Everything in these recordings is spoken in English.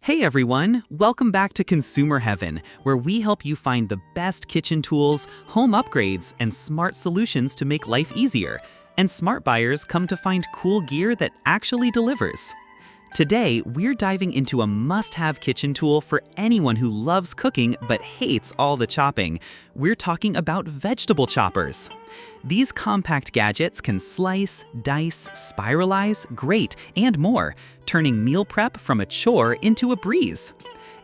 Hey everyone, welcome back to Consumer Heaven, where we help you find the best kitchen tools, home upgrades, and smart solutions to make life easier. And smart buyers come to find cool gear that actually delivers. Today, we're diving into a must-have kitchen tool for anyone who loves cooking but hates all the chopping. We're talking about vegetable choppers. These compact gadgets can slice, dice, spiralize, grate, and more, turning meal prep from a chore into a breeze.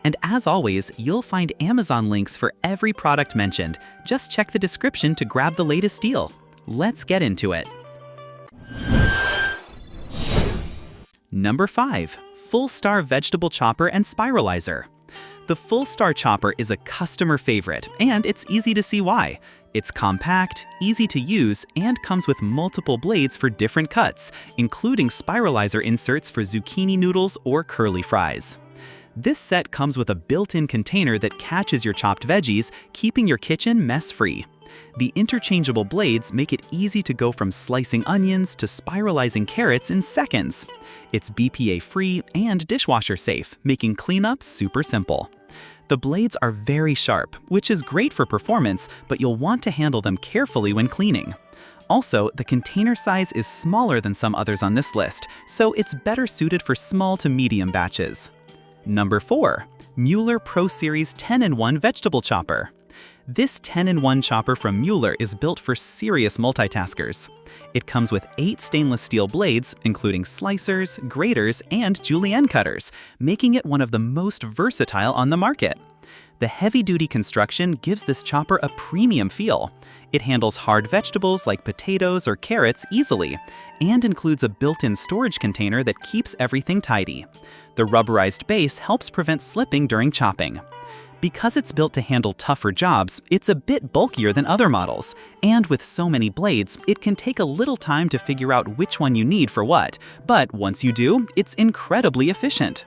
And as always, you'll find Amazon links for every product mentioned. Just check the description to grab the latest deal. Let's get into it. Number 5. Full Star Vegetable Chopper and Spiralizer. The Full Star Chopper is a customer favorite, and it's easy to see why. It's compact, easy to use, and comes with multiple blades for different cuts, including spiralizer inserts for zucchini noodles or curly fries. This set comes with a built-in container that catches your chopped veggies, keeping your kitchen mess-free. The interchangeable blades make it easy to go from slicing onions to spiralizing carrots in seconds. It's BPA-free and dishwasher-safe, making cleanup super simple. The blades are very sharp, which is great for performance, but you'll want to handle them carefully when cleaning. Also, the container size is smaller than some others on this list, so it's better suited for small to medium batches. Number 4. Mueller Pro Series 10-in-1 Vegetable Chopper. This 10-in-1 chopper from Mueller is built for serious multitaskers. It comes with 8 stainless steel blades, including slicers, graters, and julienne cutters, making it one of the most versatile on the market. The heavy-duty construction gives this chopper a premium feel. It handles hard vegetables like potatoes or carrots easily, and includes a built-in storage container that keeps everything tidy. The rubberized base helps prevent slipping during chopping. Because it's built to handle tougher jobs, it's a bit bulkier than other models. And with so many blades, it can take a little time to figure out which one you need for what. But once you do, it's incredibly efficient.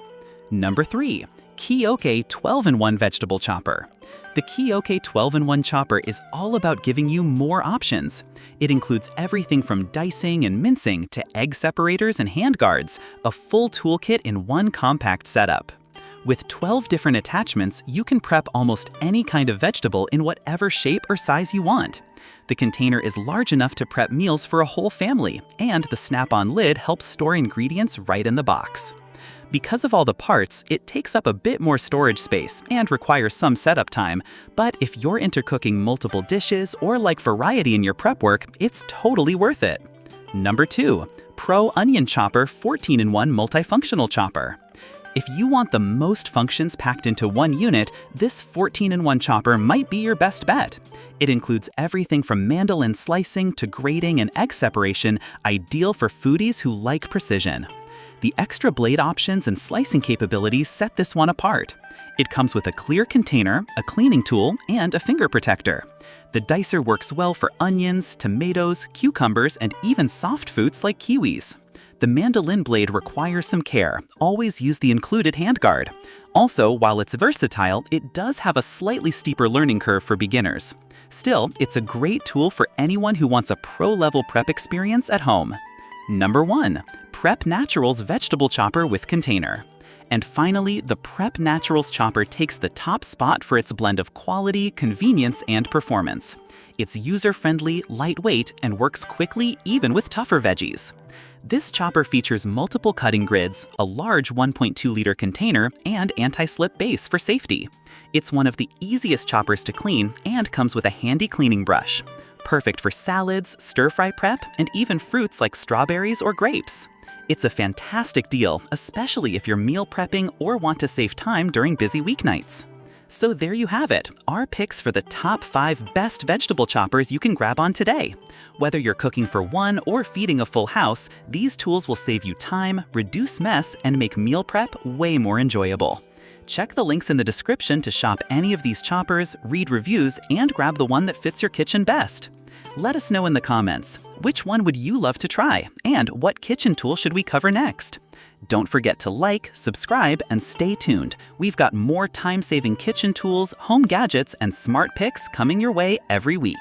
Number 3. Kioke 12-in-1 Vegetable Chopper. The Kioke 12-in-1 chopper is all about giving you more options. It includes everything from dicing and mincing to egg separators and handguards, a full toolkit in one compact setup. With 12 different attachments, you can prep almost any kind of vegetable in whatever shape or size you want. The container is large enough to prep meals for a whole family, and the snap-on lid helps store ingredients right in the box. Because of all the parts, it takes up a bit more storage space and requires some setup time, but if you're into cooking multiple dishes or like variety in your prep work, it's totally worth it. Number 2. Pro Onion Chopper 14-in-1 Multifunctional Chopper. If you want the most functions packed into one unit, this 14-in-1 chopper might be your best bet. It includes everything from mandolin slicing to grating and egg separation, ideal for foodies who like precision. The extra blade options and slicing capabilities set this one apart. It comes with a clear container, a cleaning tool, and a finger protector. The dicer works well for onions, tomatoes, cucumbers, and even soft fruits like kiwis. The mandolin blade requires some care. Always use the included handguard. Also, while it's versatile, it does have a slightly steeper learning curve for beginners. Still, it's a great tool for anyone who wants a pro-level prep experience at home. Number 1. Prep Naturals Vegetable Chopper with Container. And finally, the Prep Naturals chopper takes the top spot for its blend of quality, convenience, and performance. It's user-friendly, lightweight, and works quickly even with tougher veggies. This chopper features multiple cutting grids, a large 1.2-liter container, and anti-slip base for safety. It's one of the easiest choppers to clean and comes with a handy cleaning brush. Perfect for salads, stir-fry prep, and even fruits like strawberries or grapes. It's a fantastic deal, especially if you're meal prepping or want to save time during busy weeknights. So there you have it, our picks for the top 5 best vegetable choppers you can grab on today. Whether you're cooking for one or feeding a full house, these tools will save you time, reduce mess, and make meal prep way more enjoyable. Check the links in the description to shop any of these choppers, read reviews, and grab the one that fits your kitchen best. Let us know in the comments, which one would you love to try, and what kitchen tool should we cover next? Don't forget to like, subscribe, and stay tuned. We've got more time-saving kitchen tools, home gadgets, and smart picks coming your way every week.